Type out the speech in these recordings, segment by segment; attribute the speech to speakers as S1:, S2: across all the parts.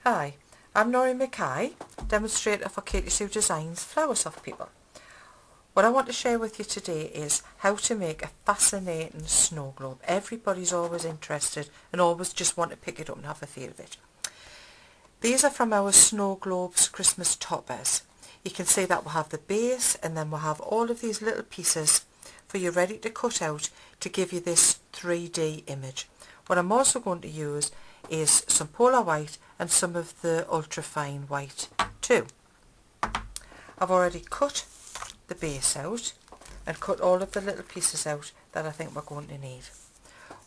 S1: Hi, I'm Noreen, demonstrator for Katy Designs Flower Soft people. What I want to share with you today is how to make a fascinating snow globe. Everybody's always interested and always just want to pick it up and have a feel of it. These are from our Snow Globes Christmas toppers. You can see that we'll have the base and then we'll have all of these little pieces for you ready to cut out to give you this 3D image. What I'm also going to use is some polar white and some of the ultra fine white too. I've already cut the base out and cut all of the little pieces out that I think we're going to need.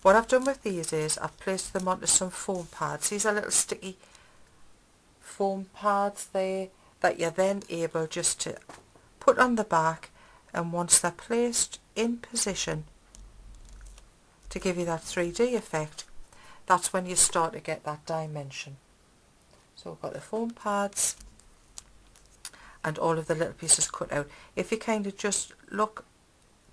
S1: What I've done with these is I've placed them onto some foam pads. These are little sticky foam pads there that you're then able just to put on the back, and once they're placed in position to give you that 3D effect, that's when you start to get that dimension. So we've got the foam pads and all of the little pieces cut out. If you kind of just look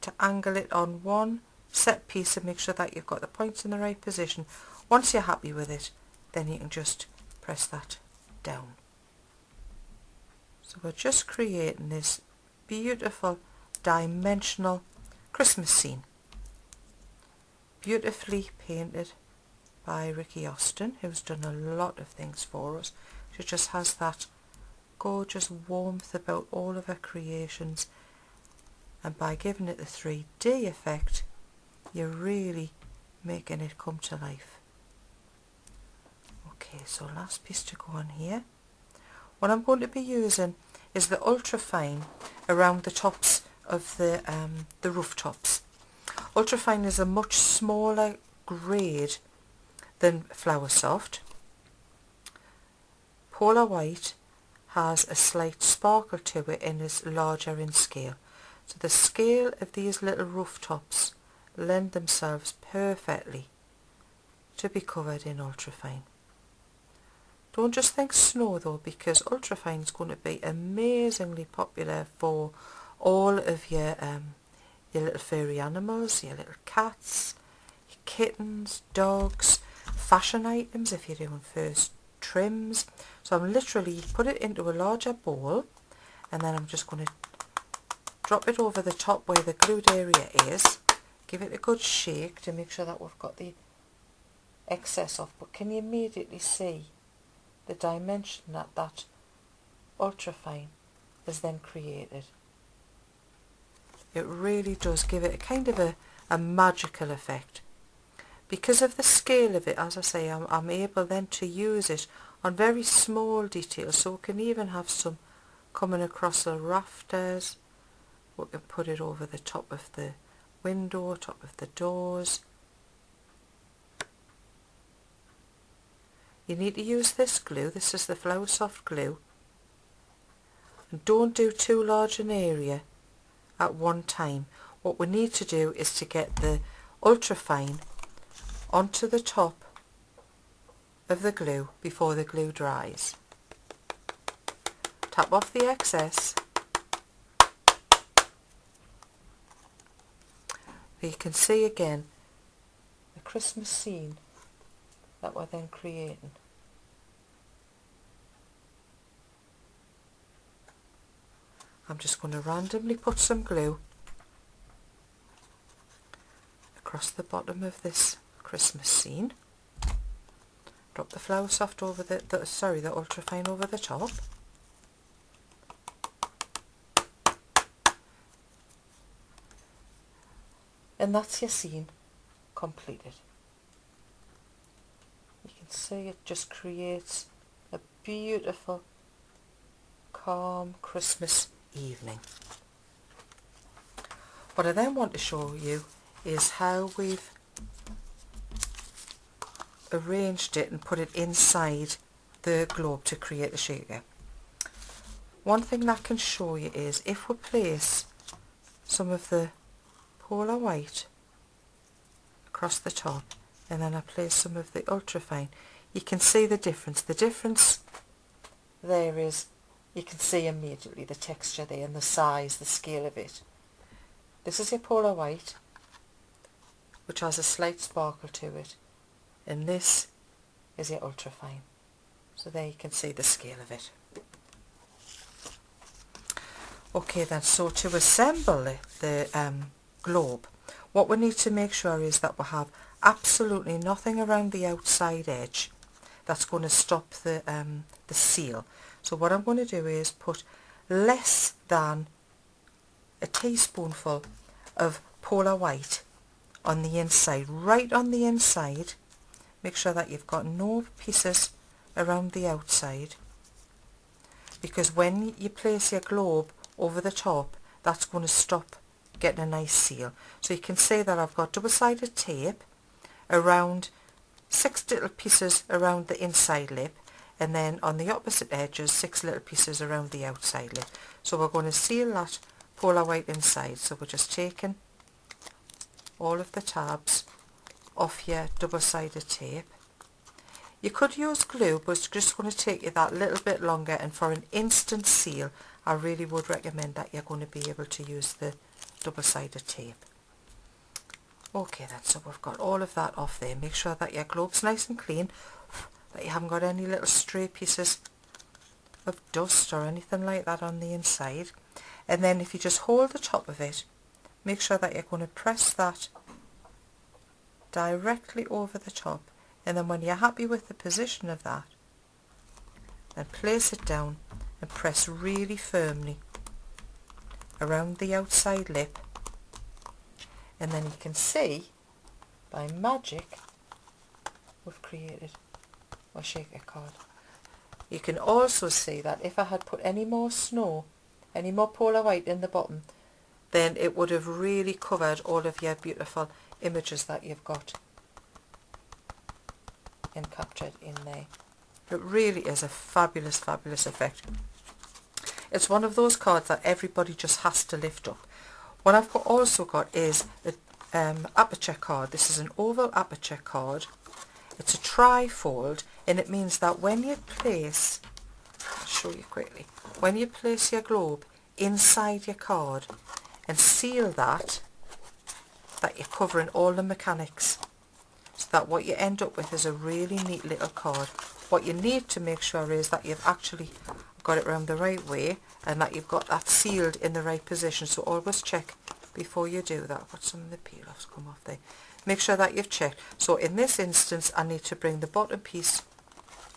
S1: to angle it on one set piece and make sure that you've got the points in the right position, once you're happy with it, then you can just press that down. So we're just creating this beautiful dimensional Christmas scene, beautifully painted by Ricky Austin, who's done a lot of things for us. She just has that gorgeous warmth about all of her creations, and by giving it the 3D effect, you're really making it come to life. Okay, so last piece to go on here. What I'm going to be using is the ultra fine around the tops of the rooftops. Ultra fine is a much smaller grade than Flower Soft. Polar white has a slight sparkle to it and is larger in scale. So the scale of these little rooftops lend themselves perfectly to be covered in ultrafine. Don't just think snow though, because ultrafine is going to be amazingly popular for all of your little furry animals, your little cats, your kittens, dogs, fashion items if you're doing first trims. So I'm literally put it into a larger bowl, and then I'm just going to drop it over the top where the glued area is, give it a good shake to make sure that we've got the excess off. But can you immediately see the dimension that that ultrafine has then created? It really does give it a kind of a magical effect. Because of the scale of it, as I say, I'm able then to use it on very small details, so we can even have some coming across the rafters. We can put it over the top of the window, top of the doors. You need to use this glue. This is the Flower Soft glue. And don't do too large an area at one time. What we need to do is to get the ultrafine onto the top of the glue before the glue dries. Tap off the excess. You can see again the Christmas scene that we're then creating. I'm just going to randomly put some glue across the bottom of this Christmas scene. Drop the Flower Soft over the ultrafine over the top. And that's your scene completed. You can see it just creates a beautiful, calm Christmas evening. What I then want to show you is how we've arranged it and put it inside the globe to create the shaker. One thing that can show you is if we place some of the polar white across the top and then I place some of the ultrafine, you can see the difference. The difference there is, you can see immediately the texture there and the size, the scale of it. This is your polar white, which has a slight sparkle to it, and this is your ultrafine. So there you can see the scale of it. Okay then, so to assemble the globe, what we need to make sure is that we have absolutely nothing around the outside edge that's going to stop the seal. So what I'm going to do is put less than a teaspoonful of polar white on the inside, right on the inside. Make sure that you've got no pieces around the outside, because when you place your globe over the top, that's going to stop getting a nice seal. So you can see that I've got double-sided tape around 6 little pieces around the inside lip, and then on the opposite edges 6 little pieces around the outside lip. So we're going to seal that polar white inside. So we're just taking all of the tabs off your double-sided tape. You could use glue, but it's just going to take you that little bit longer, and for an instant seal I really would recommend that you're going to be able to use the double-sided tape. Okay then, so we've got all of that off there. Make sure that your globe's nice and clean, that you haven't got any little stray pieces of dust or anything like that on the inside. And then if you just hold the top of it, make sure that you're going to press that directly over the top, and then when you're happy with the position of that, then place it down and press really firmly around the outside lip. And then you can see, by magic, we've created a shaker card. You can also see that if I had put any more snow, any more polar white in the bottom, then it would have really covered all of your beautiful images that you've got and captured in there. It really is a fabulous, fabulous effect. It's one of those cards that everybody just has to lift up. What I've also got is an aperture card. This is an oval aperture card. It's a tri-fold, and it means that when you place, I'll show you quickly, when you place your globe inside your card and seal that you're covering all the mechanics, so that what you end up with is a really neat little card. What you need to make sure is that you've actually got it around the right way, and that you've got that sealed in the right position. So always check before you do that. I've got some of the peel-offs come off there. Make sure that you've checked. So in this instance I need to bring the bottom piece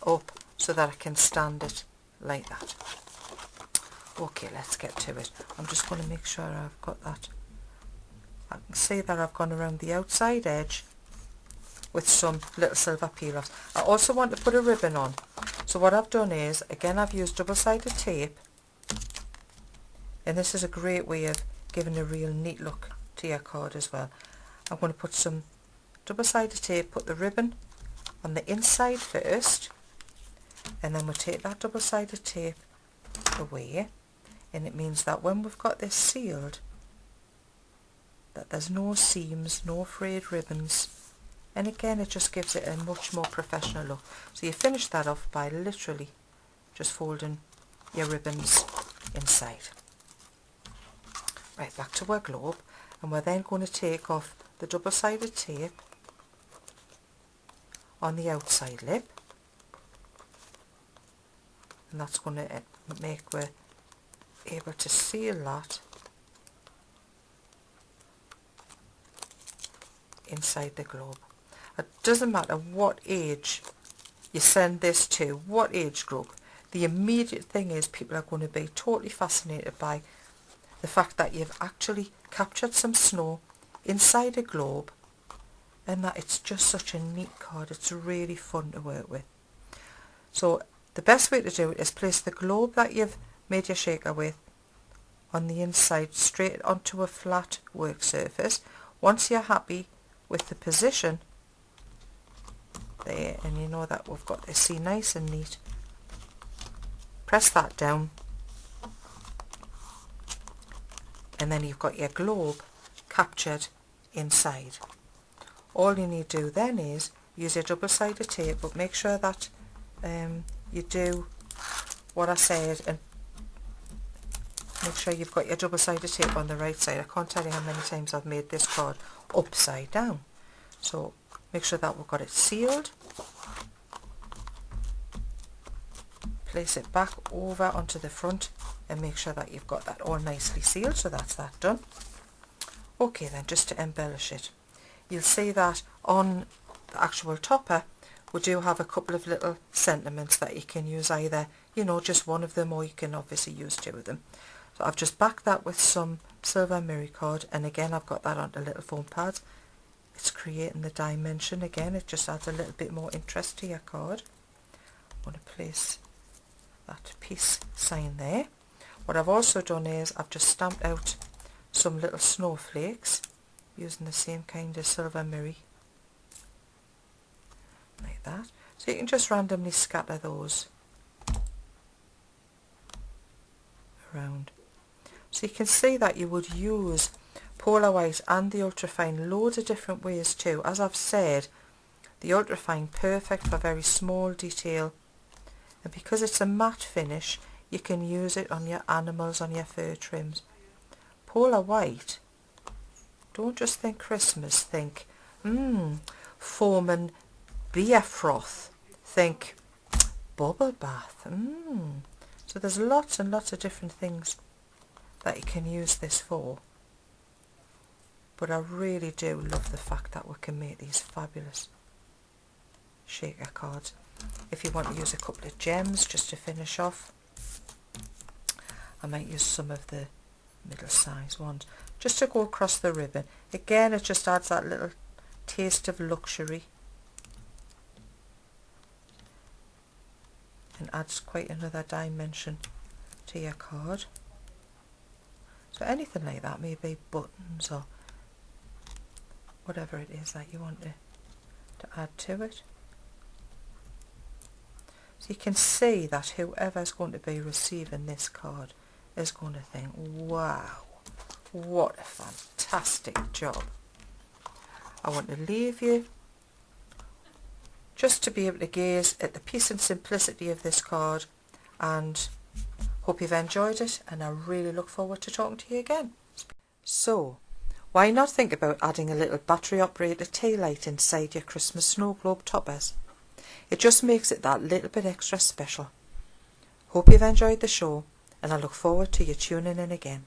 S1: up so that I can stand it like that. Okay, let's get to it. I'm just going to make sure I've got that. I can see that I've gone around the outside edge with some little silver peel-offs. I also want to put a ribbon on. So what I've done is, again, I've used double-sided tape, and this is a great way of giving a real neat look to your card as well. I'm going to put some double-sided tape, put the ribbon on the inside first, and then we'll take that double-sided tape away, and it means that when we've got this sealed, that there's no seams, no frayed ribbons, and again it just gives it a much more professional look. So you finish that off by literally just folding your ribbons inside. Right, back to our globe, and we're then going to take off the double-sided tape on the outside lip, and that's going to make we're able to seal that inside the globe. It doesn't matter what age you send this to, what age group. The immediate thing is people are going to be totally fascinated by the fact that you've actually captured some snow inside a globe, and that it's just such a neat card. It's really fun to work with. So the best way to do it is place the globe that you've made your shaker with on the inside straight onto a flat work surface. Once you're happy with the position there, and you know that we've got this see nice and neat, press that down, and then you've got your globe captured inside. All you need to do then is use your double-sided tape, but make sure that you do what I said, and make sure you've got your double-sided tape on the right side. I can't tell you how many times I've made this card upside down. So make sure that we've got it sealed, place it back over onto the front and make sure that you've got that all nicely sealed. So that's that done. Okay then, just to embellish it, you'll see that on the actual topper we do have a couple of little sentiments that you can use, either, you know, just one of them, or you can obviously use two of them. So I've just backed that with some silver mirror cord, and again I've got that onto little foam pads. It's creating the dimension again, it just adds a little bit more interest to your card. I'm going to place that peace sign there. What I've also done is I've just stamped out some little snowflakes using the same kind of silver mirror, like that. So you can just randomly scatter those around. So you can see that you would use Polar White and the Ultrafine loads of different ways too. As I've said, the Ultrafine perfect for very small detail, and because it's a matte finish you can use it on your animals, on your fur trims. Polar White, don't just think Christmas, think foam and beer froth, think bubble bath. So there's lots and lots of different things that you can use this for, but I really do love the fact that we can make these fabulous shaker cards. If you want to use a couple of gems just to finish off, I might use some of the middle size ones just to go across the ribbon. Again, it just adds that little taste of luxury and adds quite another dimension to your card. So anything like that, maybe buttons or whatever it is that you want to add to it. So you can see that whoever's going to be receiving this card is going to think, wow, what a fantastic job. I want to leave you just to be able to gaze at the peace and simplicity of this card, and hope you've enjoyed it, and I really look forward to talking to you again. So, why not think about adding a little battery operated tea light inside your Christmas snow globe toppers? It just makes it that little bit extra special. Hope you've enjoyed the show, and I look forward to you tuning in again.